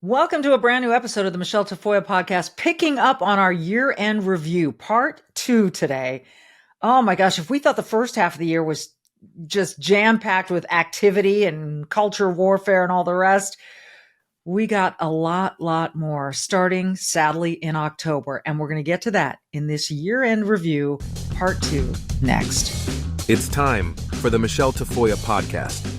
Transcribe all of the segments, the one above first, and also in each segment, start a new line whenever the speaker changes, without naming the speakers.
Welcome to a brand new episode of the Michele Tafoya podcast, picking up on our year-end review, part 2 today. Oh my gosh, if we thought the first half of the year was just jam-packed with activity and culture warfare and all the rest, we got a lot more starting, sadly, in October. And we're going to get to that in this year-end review, part 2, next.
It's time for the Michele Tafoya podcast.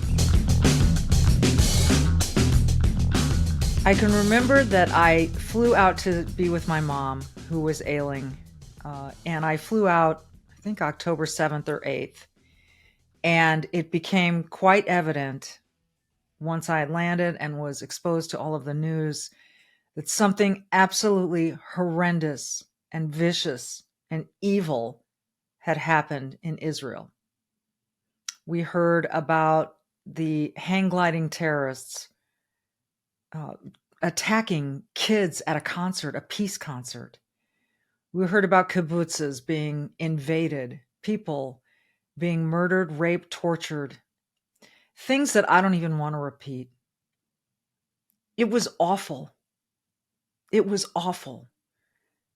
I can remember that I flew out to be with my mom, who was ailing, and I flew out, I think, October 7th or 8th, and it became quite evident once I landed and was exposed to all of the news that something absolutely horrendous and vicious and evil had happened in Israel. We heard about the hang-gliding terrorists attacking kids at a concert, a peace concert. We heard about kibbutzes being invaded, people being murdered, raped, tortured, things that I don't even want to repeat. It was awful. It was awful.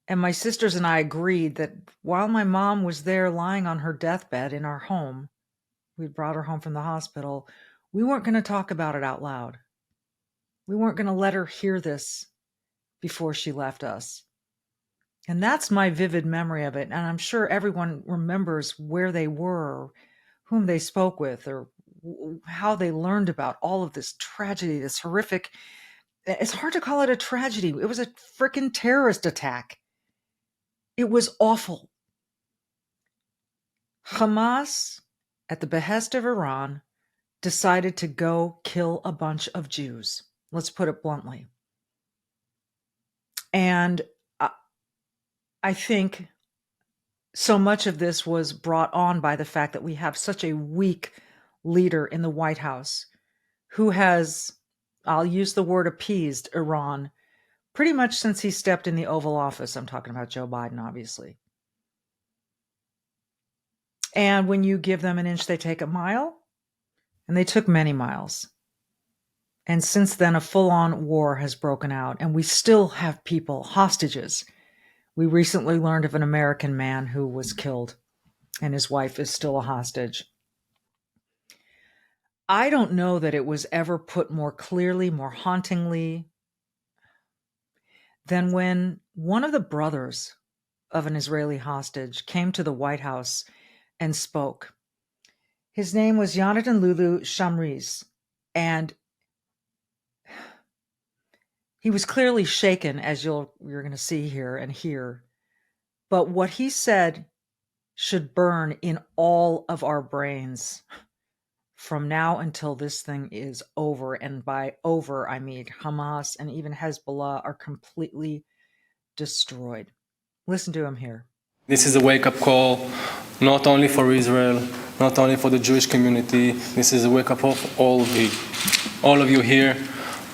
And my sisters and I agreed that while my mom was there lying on her deathbed in our home, we brought her home from the hospital, we weren't going to talk about it out loud. We weren't going to let her hear this before she left us. And that's my vivid memory of it. And I'm sure everyone remembers where they were, whom they spoke with, or how they learned about all of this tragedy, this horrific. It's hard to call it a tragedy. It was a freaking terrorist attack. It was awful. Hamas, at the behest of Iran, decided to go kill a bunch of Jews. Let's put it bluntly. And I think so much of this was brought on by the fact that we have such a weak leader in the White House who has, I'll use the word, appeased Iran pretty much since he stepped in the Oval Office. I'm talking about Joe Biden, obviously. And when you give them an inch, they take a mile. And they took many miles. And since then, a full-on war has broken out, and we still have people, hostages. We recently learned of an American man who was killed, and his wife is still a hostage. I don't know that it was ever put more clearly, more hauntingly, than when one of the brothers of an Israeli hostage came to the White House and spoke. His name was Yonatan Lulu Shamriz, and he was clearly shaken, as you're going to see here and hear. But what he said should burn in all of our brains from now until this thing is over. And by over, I mean Hamas and even Hezbollah are completely destroyed. Listen to him here.
This is a wake-up call, not only for Israel, not only for the Jewish community. This is a wake-up call for all of you here,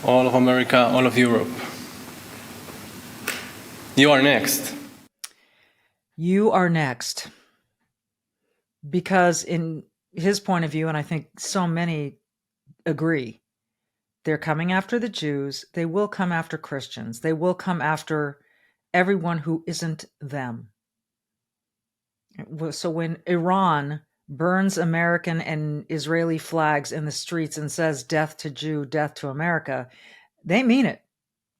all of America, all of Europe. You are next.
You are next. Because in his point of view, and I think so many agree, they're coming after the Jews. They will come after Christians. They will come after everyone who isn't them. So when Iran burns American and Israeli flags in the streets and says death to Jew, death to America, they mean it.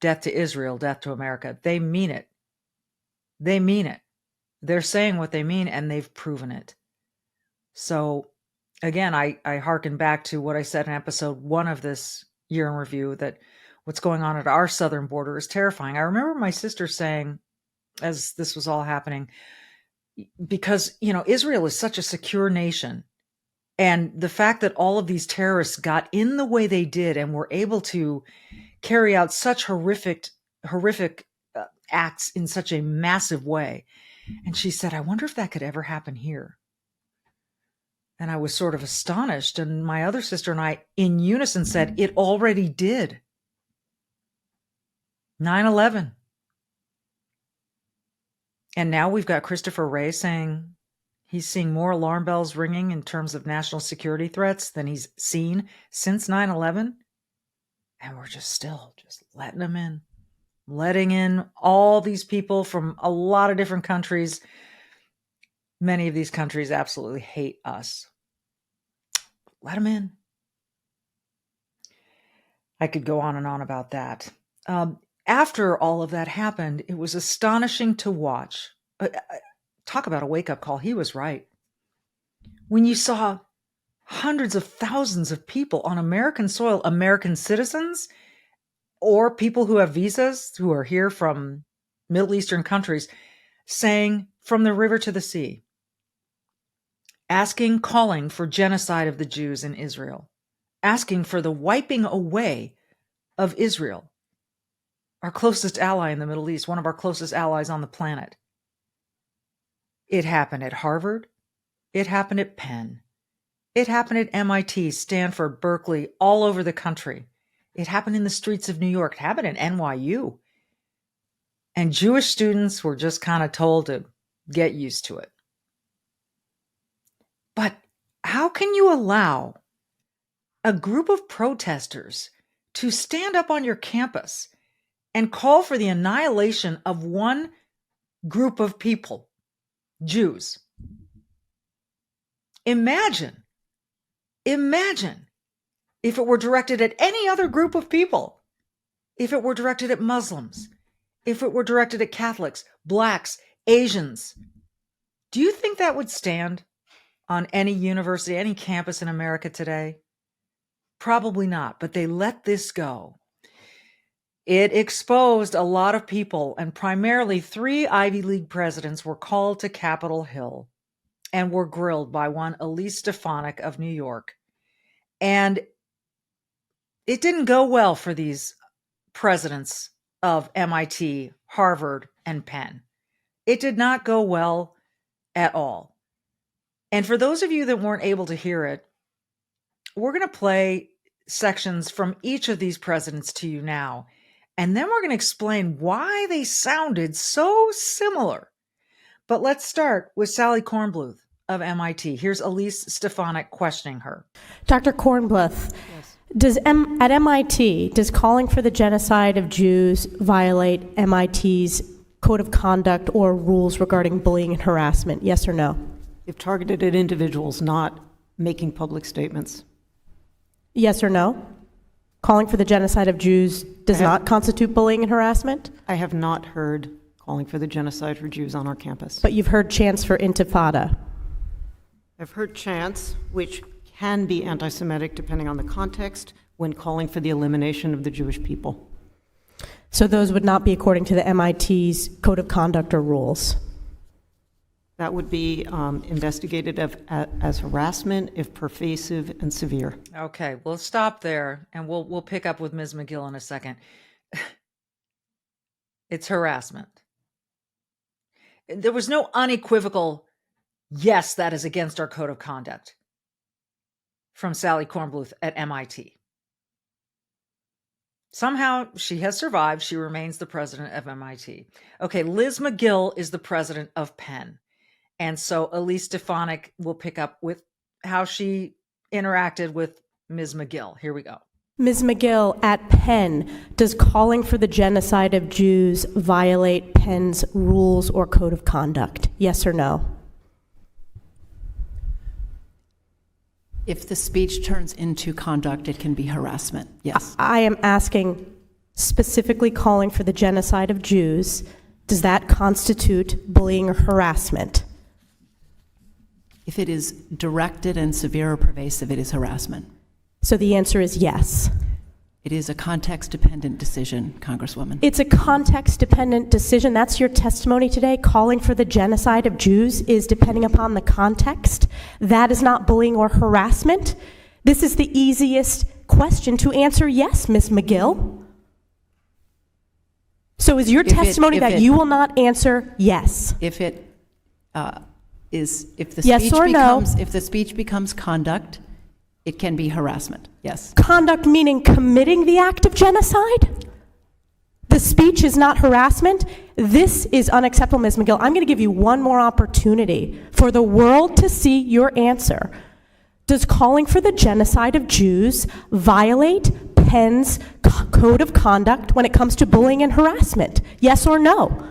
Death to Israel, death to America. They mean it. They mean it. They're saying what they mean, and they've proven it. So again, I hearken back to what I said in episode 1 of this year in review, that what's going on at our southern border is terrifying. I remember my sister saying, as this was all happening, because, Israel is such a secure nation. And the fact that all of these terrorists got in the way they did and were able to carry out such horrific acts in such a massive way. And she said, I wonder if that could ever happen here. And I was sort of astonished. And my other sister and I, in unison, said, it already did. 9/11. And now we've got Christopher Wray saying he's seeing more alarm bells ringing in terms of national security threats than he's seen since 9/11. And we're just still just letting them in, letting in all these people from a lot of different countries. Many of these countries absolutely hate us. Let them in. I could go on and on about that. After all of that happened, it was astonishing to watch. Talk about a wake-up call. He was right. When you saw hundreds of thousands of people on American soil, American citizens, or people who have visas, who are here from Middle Eastern countries, saying from the river to the sea, calling for genocide of the Jews in Israel, asking for the wiping away of Israel, our closest ally in the Middle East, one of our closest allies on the planet. It happened at Harvard. It happened at Penn. It happened at MIT, Stanford, Berkeley, all over the country. It happened in the streets of New York. It happened at NYU. And Jewish students were just kind of told to get used to it. But how can you allow a group of protesters to stand up on your campus and call for the annihilation of one group of people, Jews? Imagine if it were directed at any other group of people, if it were directed at Muslims, if it were directed at Catholics, Blacks, Asians. Do you think that would stand on any university, any campus in America today? Probably not, but they let this go. It exposed a lot of people, and primarily 3 Ivy League presidents were called to Capitol Hill and were grilled by one Elise Stefanik of New York. And it didn't go well for these presidents of MIT, Harvard, and Penn. It did not go well at all. And for those of you that weren't able to hear it, we're going to play sections from each of these presidents to you now. And then we're going to explain why they sounded so similar. But let's start with Sally Kornbluth of MIT. Here's Elise Stefanik questioning her.
Dr. Kornbluth,
Yes.
At MIT, does calling for the genocide of Jews violate MIT's code of conduct or rules regarding bullying and harassment? Yes or no?
If targeted at individuals, not making public statements.
Yes or no? Calling for the genocide of Jews does not constitute bullying and harassment?
I have not heard calling for the genocide for Jews on our campus.
But you've heard chants for intifada.
I've heard chants, which can be anti-Semitic depending on the context, when calling for the elimination of the Jewish people.
So those would not be according to the MIT's code of conduct or rules?
That would be investigated as harassment if pervasive and severe.
Okay, we'll stop there, and we'll pick up with Ms. McGill in a second. It's harassment. There was no unequivocal, yes, that is against our code of conduct from Sally Kornbluth at MIT. Somehow she has survived. She remains the president of MIT. Okay, Liz McGill is the president of Penn. And so Elise Stefanik will pick up with how she interacted with Ms. McGill. Here we go.
Ms. McGill, at Penn, does calling for the genocide of Jews violate Penn's rules or code of conduct? Yes or no?
If the speech turns into conduct, it can be harassment, yes.
I am asking specifically calling for the genocide of Jews. Does that constitute bullying or harassment?
If it is directed and severe or pervasive, it is harassment.
So the answer is yes.
It is a context-dependent decision, Congresswoman.
It's a context-dependent decision. That's your testimony today. Calling for the genocide of Jews is depending upon the context. That is not bullying or harassment. This is the easiest question to answer yes, Ms. McGill. So is your testimony that you will not answer yes?
If it if the
Yes
speech
or no?
becomes if the speech becomes conduct, it can be harassment. Yes.
Conduct meaning committing the act of genocide? The speech is not harassment? This is unacceptable, Ms. McGill. I'm going to give you one more opportunity for the world to see your answer. Does calling for the genocide of Jews violate Penn's code of conduct when it comes to bullying and harassment? Yes or no?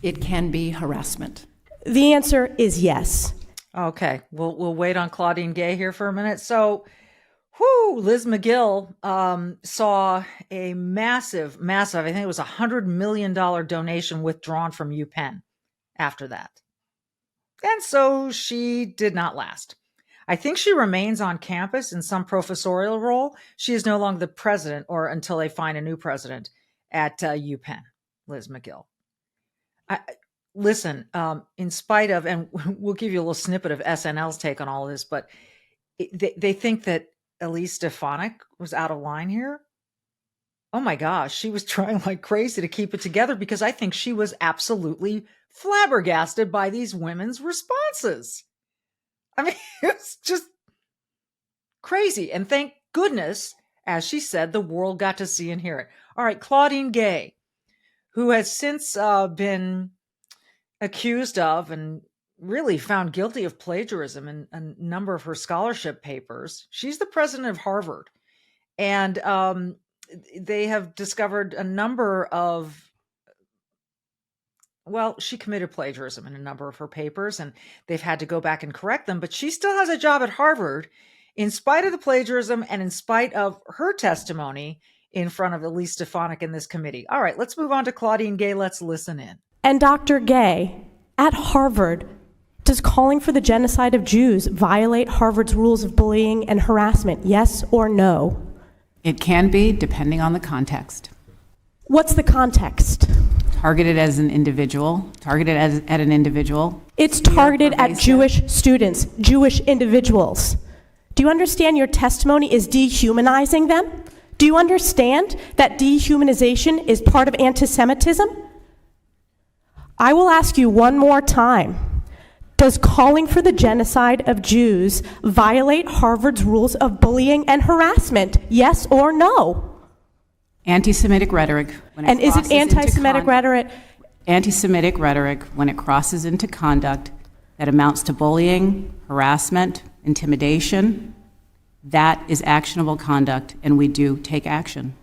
It can be harassment.
The answer is yes.
Okay, we'll wait on Claudine Gay here for a minute. So, Liz McGill saw a massive, I think it was $100 million donation withdrawn from UPenn after that. And so she did not last. I think she remains on campus in some professorial role. She is no longer the president, or until they find a new president at UPenn, Liz McGill. Listen, in spite of, and we'll give you a little snippet of SNL's take on all of this, but they think that Elise Stefanik was out of line here. Oh my gosh, she was trying like crazy to keep it together, because I think she was absolutely flabbergasted by these women's responses. I mean, it's just crazy. And thank goodness, as she said, the world got to see and hear it. All right, Claudine Gay, who has since been accused of and really found guilty of plagiarism in a number of her scholarship papers. She's the president of Harvard. And they have discovered a number of, she committed plagiarism in a number of her papers, and they've had to go back and correct them. But she still has a job at Harvard in spite of the plagiarism and in spite of her testimony in front of Elise Stefanik in this committee. All right, let's move on to Claudine Gay. Let's listen in.
And Dr. Gay, at Harvard, does calling for the genocide of Jews violate Harvard's rules of bullying and harassment? Yes or no?
It can be, depending on the context.
What's the context?
Targeted as an individual, at an individual.
It's targeted at Jewish students, Jewish individuals. Do you understand your testimony is dehumanizing them? Do you understand that dehumanization is part of anti-Semitism? I will ask you one more time. Does calling for the genocide of Jews violate Harvard's rules of bullying and harassment? Yes or no?
Anti-Semitic rhetoric.
And is it anti-Semitic rhetoric?
Anti-Semitic rhetoric, when it crosses into conduct that amounts to bullying, harassment, intimidation, that is actionable conduct, and we do take action.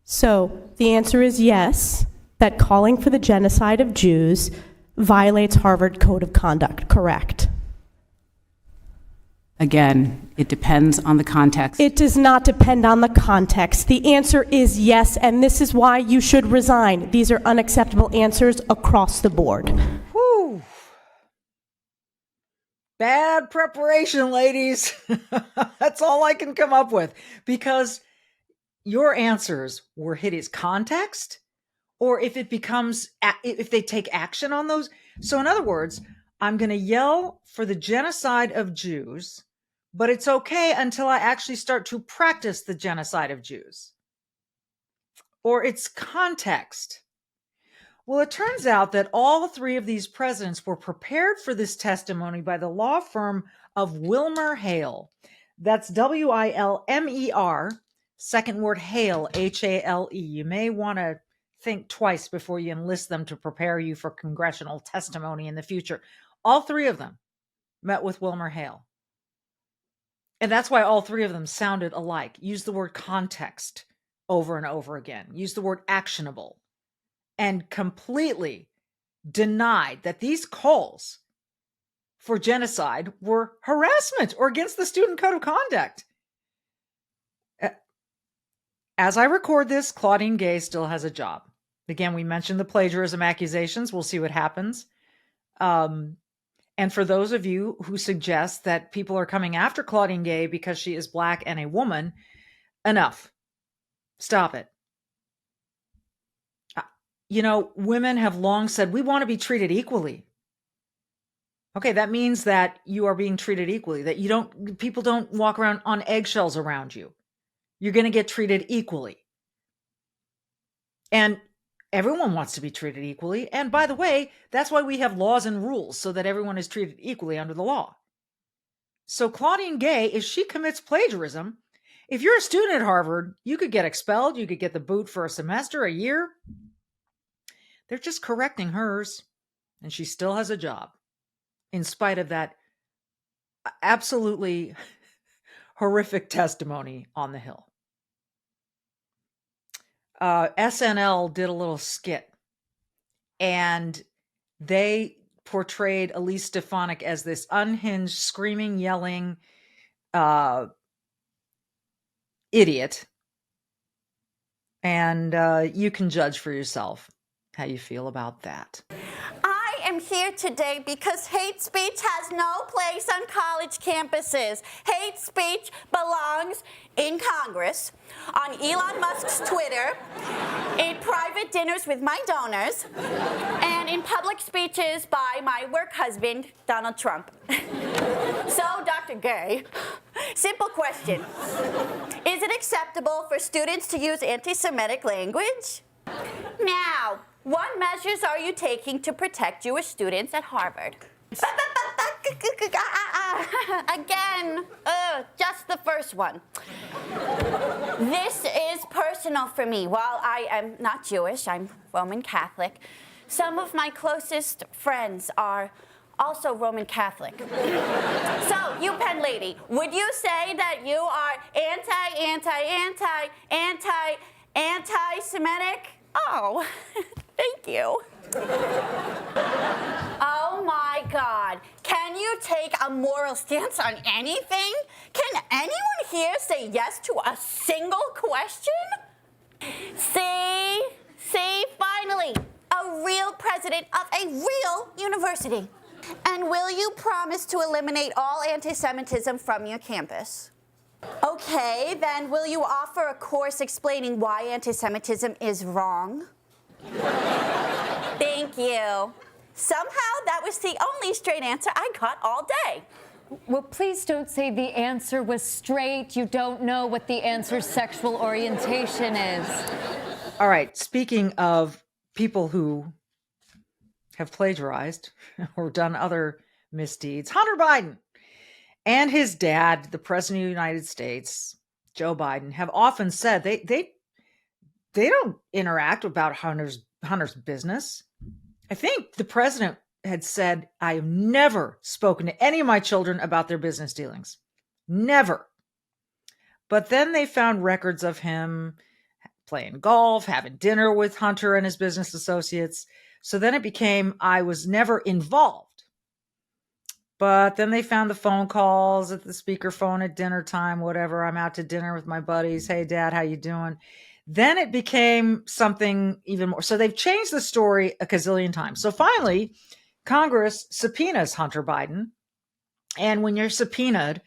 So the answer is yes, that calling for the genocide of Jews violates Harvard Code of Conduct, correct?
Again, it depends on the context.
It does not depend on the context. The answer is yes, and this is why you should resign. These are unacceptable answers across the board.
Whew. Bad preparation, ladies. That's all I can come up with, because your answers were hideous. Context, or if they take action on those. So in other words, I'm going to yell for the genocide of Jews, but it's okay until I actually start to practice the genocide of Jews. Or it's context. Well, it turns out that all three of these presidents were prepared for this testimony by the law firm of Wilmer Hale. That's Wilmer, second word Hale, Hale. You may want to think twice before you enlist them to prepare you for congressional testimony in the future. All three of them met with Wilmer Hale. And that's why all three of them sounded alike. Use the word context over and over again. Use the word actionable. And completely denied that these calls for genocide were harassment or against the student code of conduct. As I record this, Claudine Gay still has a job. Again, we mentioned the plagiarism accusations. We'll see what happens. And for those of you who suggest that people are coming after Claudine Gay because she is Black and a woman, enough. Stop it. Women have long said, we want to be treated equally. Okay, that means that you are being treated equally, that people don't walk around on eggshells around you. You're going to get treated equally. And everyone wants to be treated equally. And by the way, that's why we have laws and rules, so that everyone is treated equally under the law. So Claudine Gay, if she commits plagiarism, if you're a student at Harvard, you could get expelled. You could get the boot for a semester, a year. They're just correcting hers, and she still has a job in spite of that absolutely horrific testimony on the Hill. SNL did a little skit, and they portrayed Elise Stefanik as this unhinged, screaming, yelling idiot. And you can judge for yourself how you feel about that.
I am here today because hate speech has no place on college campuses. Hate speech belongs in Congress, on Elon Musk's Twitter, in private dinners with my donors, and in public speeches by my work husband, Donald Trump. So, Dr. Gay, simple question. Is it acceptable for students to use anti-Semitic language? Now, what measures are you taking to protect Jewish students at Harvard? Again, just the first one. This is personal for me. While I am not Jewish, I'm Roman Catholic. Some of my closest friends are also Roman Catholic. So, you Penn lady, would you say that you are anti-Semitic? Oh, thank you. Oh my God. Can you take a moral stance on anything? Can anyone here say yes to a single question? See, finally, a real president of a real university. And will you promise to eliminate all anti-Semitism from your campus? Okay, then will you offer a course explaining why anti-Semitism is wrong? Thank you. Somehow that was the only straight answer I got all day.
Well, please don't say the answer was straight. You don't know what the answer's sexual orientation is.
All right, speaking of people who have plagiarized or done other misdeeds, Hunter Biden and his dad, the President of the United States, Joe Biden, have often said they don't interact about Hunter's business. I think the president had said, I have never spoken to any of my children about their business dealings. Never. But then they found records of him playing golf, having dinner with Hunter and his business associates. So then it became, I was never involved. But then they found the phone calls at the speakerphone at dinner time, whatever. I'm out to dinner with my buddies. Hey, Dad, how you doing? Then it became something even more. So they've changed the story a gazillion times. So finally, Congress subpoenas Hunter Biden. And when you're subpoenaed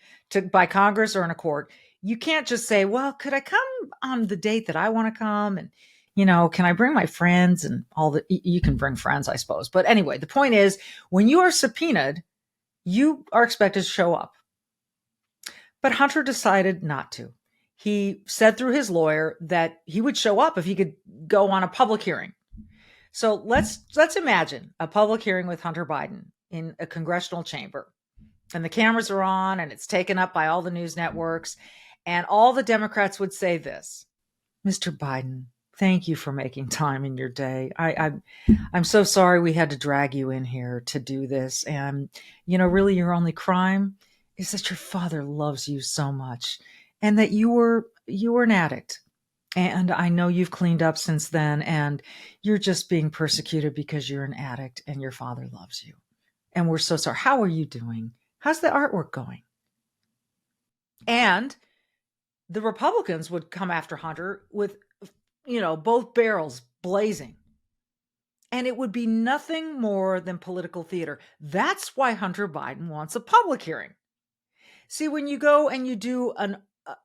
by Congress or in a court, you can't just say, well, could I come on the date that I want to come? And, can I bring my friends and all that? You can bring friends, I suppose. But anyway, the point is, when you are subpoenaed, you are expected to show up. But Hunter decided not to. He said through his lawyer that he would show up if he could go on a public hearing. So let's imagine a public hearing with Hunter Biden in a congressional chamber. And the cameras are on and it's taken up by all the news networks. And all the Democrats would say this, Mr. Biden, thank you for making time in your day. I'm so sorry we had to drag you in here to do this. And, really your only crime is that your father loves you so much and that you were an addict. And I know you've cleaned up since then and you're just being persecuted because you're an addict and your father loves you. And we're so sorry. How are you doing? How's the artwork going? And the Republicans would come after Hunter with, both barrels blazing. And it would be nothing more than political theater. That's why Hunter Biden wants a public hearing. See, when you go and you do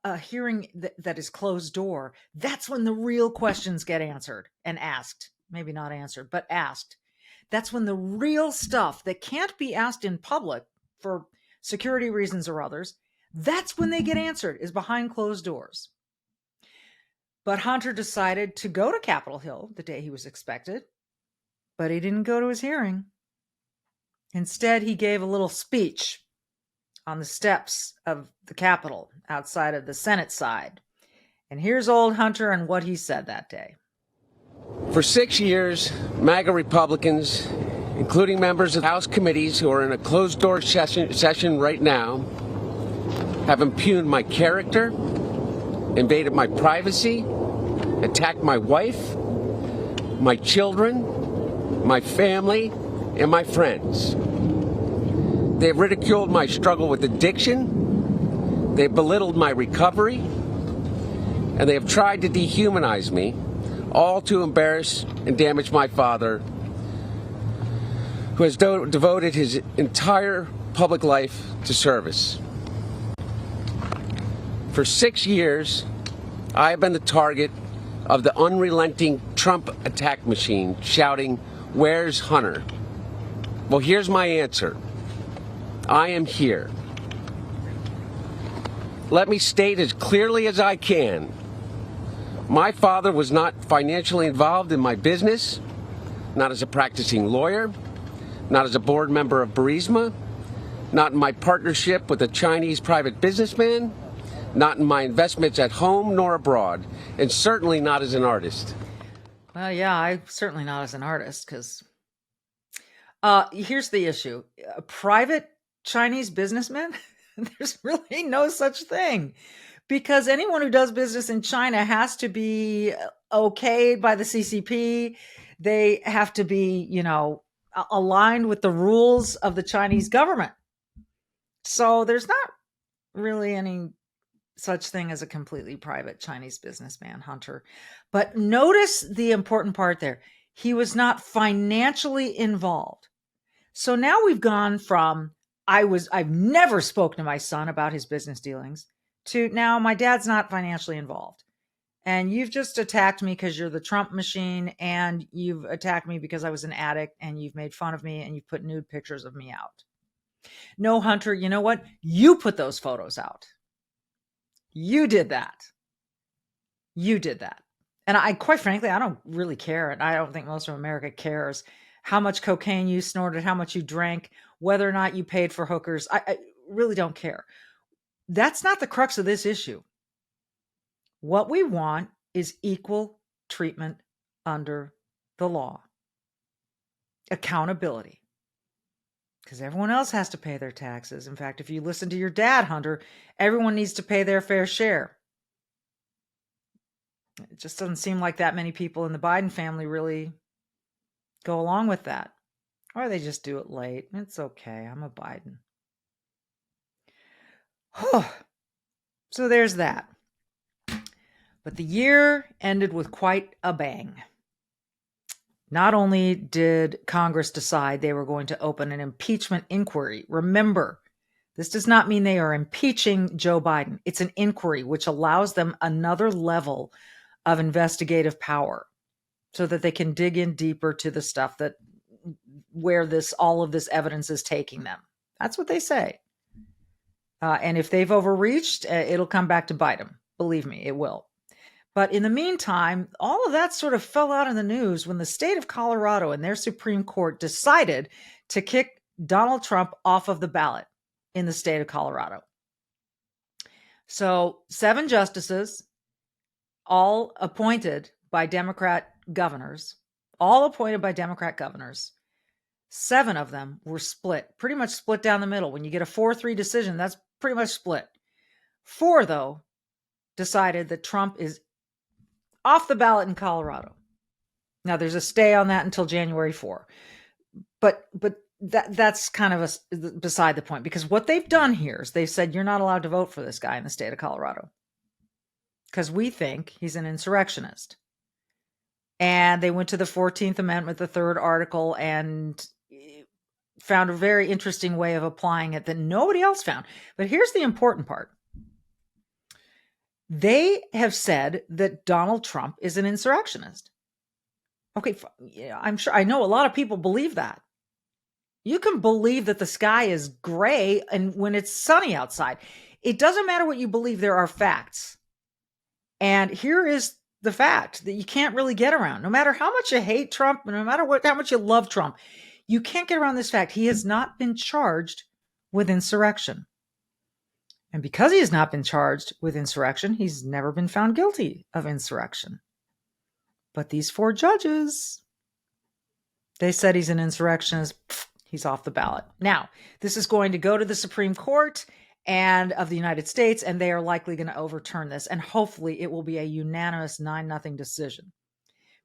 a hearing that is closed door, that's when the real questions get answered and asked. Maybe not answered, but asked. That's when the real stuff that can't be asked in public for security reasons or others, that's when they get answered, is behind closed doors. But Hunter decided to go to Capitol Hill the day he was expected, but he didn't go to his hearing. Instead, he gave a little speech on the steps of the Capitol outside of the Senate side. And here's old Hunter and what he said that day.
For 6 years, MAGA Republicans, including members of House committees who are in a closed-door session right now, have impugned my character, invaded my privacy, attacked my wife, my children, my family, and my friends. They have ridiculed my struggle with addiction, they have belittled my recovery, and they have tried to dehumanize me, all to embarrass and damage my father, who has devoted his entire public life to service. For 6 years, I have been the target of the unrelenting Trump attack machine, shouting, "Where's Hunter?" Well, here's my answer. I am here. Let me state as clearly as I can. My father was not financially involved in my business, not as a practicing lawyer, not as a board member of Burisma, not in my partnership with a Chinese private businessman, not in my investments at home nor abroad, and certainly not as an artist.
Well, yeah, I'm certainly not as an artist, because here's the issue. A private Chinese businessman? There's really no such thing, because anyone who does business in China has to be okayed by the CCP. They have to be, aligned with the rules of the Chinese government. So there's not really any such thing as a completely private Chinese businessman, Hunter. But notice the important part there. He was not financially involved. So now we've gone from I've never spoken to my son about his business dealings to now my dad's not financially involved. And you've just attacked me because you're the Trump machine, and you've attacked me because I was an addict, and you've made fun of me, and you've put nude pictures of me out. No, Hunter, you know what? You put those photos out. You did that. You did that. And quite frankly, I don't really care. And I don't think most of America cares how much cocaine you snorted, how much you drank, whether or not you paid for hookers. I really don't care. That's not the crux of this issue. What we want is equal treatment under the law. Accountability. Because everyone else has to pay their taxes. In fact, if you listen to your dad, Hunter, everyone needs to pay their fair share. It just doesn't seem like that many people in the Biden family really go along with that. Or they just do it late. It's okay. I'm a Biden. So there's that. But the year ended with quite a bang. Not only did Congress decide they were going to open an impeachment inquiry. Remember, this does not mean they are impeaching Joe Biden. It's an inquiry which allows them another level of investigative power so that they can dig in deeper to the stuff that where all of this evidence is taking them. That's what they say. And if they've overreached, it'll come back to bite them. Believe me, it will. But in the meantime, all of that sort of fell out in the news when the state of Colorado and their Supreme Court decided to kick Donald Trump off of the ballot in the state of Colorado. So 7 justices, all appointed by Democrat governors, 7 of them were split, pretty much split down the middle. When you get a 4-3 decision, that's pretty much split. 4, though, decided that Trump is off the ballot in Colorado. Now, there's a stay on that until January 4. But that's kind of beside the point, because what they've done here is they've said you're not allowed to vote for this guy in the state of Colorado because we think he's an insurrectionist. And they went to the 14th Amendment, the 3rd article, and found a very interesting way of applying it that nobody else found. But here's the important part. They have said that Donald Trump is an insurrectionist. Okay, I'm sure, I know a lot of people believe that. You can believe that the sky is gray and when it's sunny outside. It doesn't matter what you believe, there are facts. And here is the fact that you can't really get around. No matter how much you hate Trump, no matter how much you love Trump, you can't get around this fact. He has not been charged with insurrection. And because he has not been charged with insurrection, he's never been found guilty of insurrection. But these 4 judges, they said he's an insurrectionist. He's off the ballot. Now, this is going to go to the Supreme Court, and of the United States, and they are likely going to overturn this. And hopefully it will be a unanimous 9-0 decision.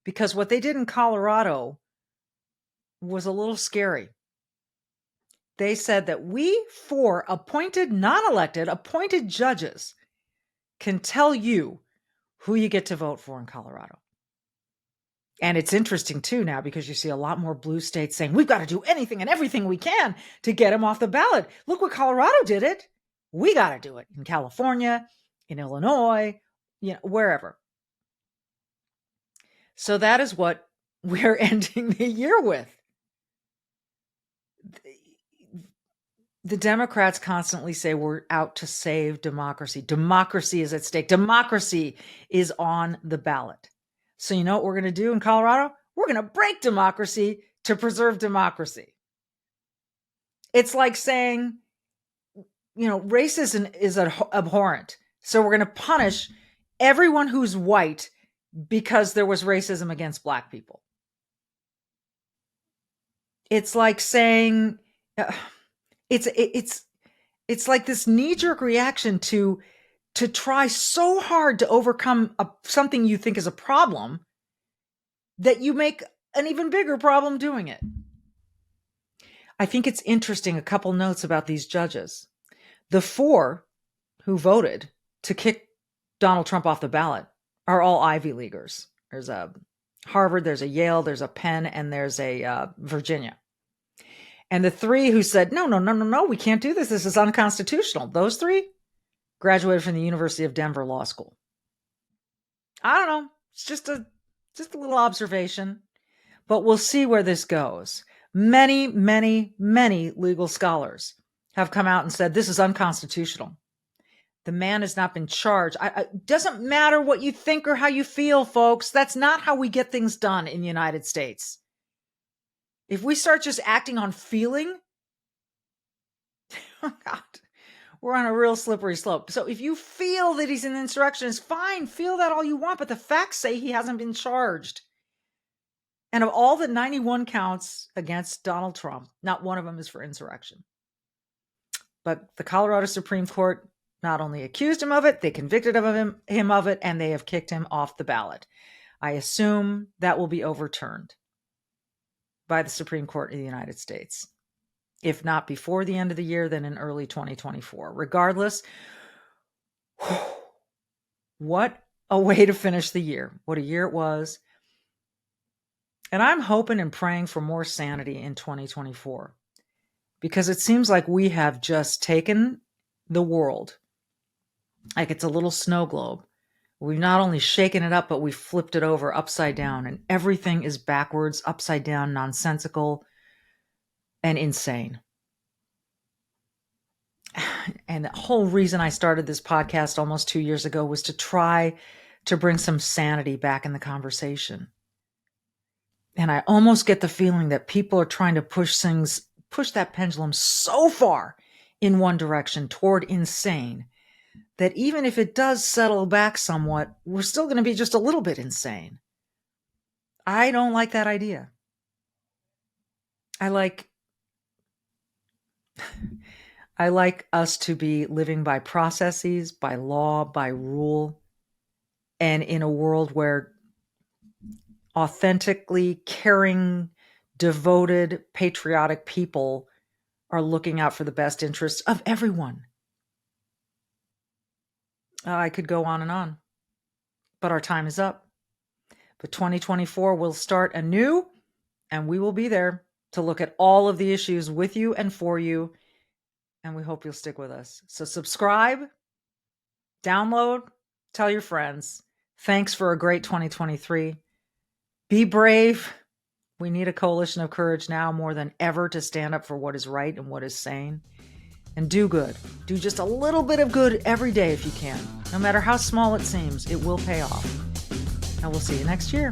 Because what they did in Colorado was a little scary. They said that we 4 appointed, non-elected, appointed judges can tell you who you get to vote for in Colorado. And it's interesting too now because you see a lot more blue states saying we've got to do anything and everything we can to get him off the ballot. Look what Colorado did it. We got to do it in California, in Illinois, wherever. So that is what we're ending the year with. The Democrats constantly say we're out to save democracy. Democracy is at stake. Democracy is on the ballot. So you know what we're going to do in Colorado? We're going to break democracy to preserve democracy. It's like saying, racism is abhorrent. So we're going to punish everyone who's white because there was racism against black people. It's like saying, it's like this knee-jerk reaction to try so hard to overcome something you think is a problem that you make an even bigger problem doing it. I think it's interesting, a couple notes about these judges. The 4 who voted to kick Donald Trump off the ballot are all Ivy Leaguers. There's a Harvard, there's a Yale, there's a Penn, and there's a Virginia. And the 3 who said, no, we can't do this. This is unconstitutional. Those 3 graduated from the University of Denver Law School. I don't know. It's just a little observation, but we'll see where this goes. Many, many, many legal scholars have come out and said this is unconstitutional. The man has not been charged. It doesn't matter what you think or how you feel, folks. That's not how we get things done in the United States. If we start just acting on feeling, oh God, we're on a real slippery slope. So if you feel that he's an insurrectionist, fine, feel that all you want, but the facts say he hasn't been charged. And of all the 91 counts against Donald Trump, not one of them is for insurrection. But the Colorado Supreme Court not only accused him of it, they convicted him of it, and they have kicked him off the ballot. I assume that will be overturned by the Supreme Court of the United States. If not before the end of the year, then in early 2024. Regardless, what a way to finish the year. What a year it was. And I'm hoping and praying for more sanity in 2024, because it seems like we have just taken the world like it's a little snow globe. We've not only shaken it up, but we've flipped it over upside down, and everything is backwards, upside down, nonsensical, and insane. And the whole reason I started this podcast almost 2 years ago was to try to bring some sanity back in the conversation. And I almost get the feeling that people are trying to push that pendulum so far in one direction toward insane that even if it does settle back somewhat, we're still going to be just a little bit insane. I don't like that idea. I like us to be living by processes, by law, by rule, and in a world where authentically caring, devoted, patriotic people are looking out for the best interests of everyone. I could go on, but our time is up. But 2024 will start anew, and we will be there to look at all of the issues with you and for you, and we hope you'll stick with us. So subscribe, download, tell your friends. Thanks for a great 2023. Be brave. We need a coalition of courage now more than ever to stand up for what is right and what is sane. And do good. Do just a little bit of good every day if you can. No matter how small it seems, it will pay off. And we'll see you next year.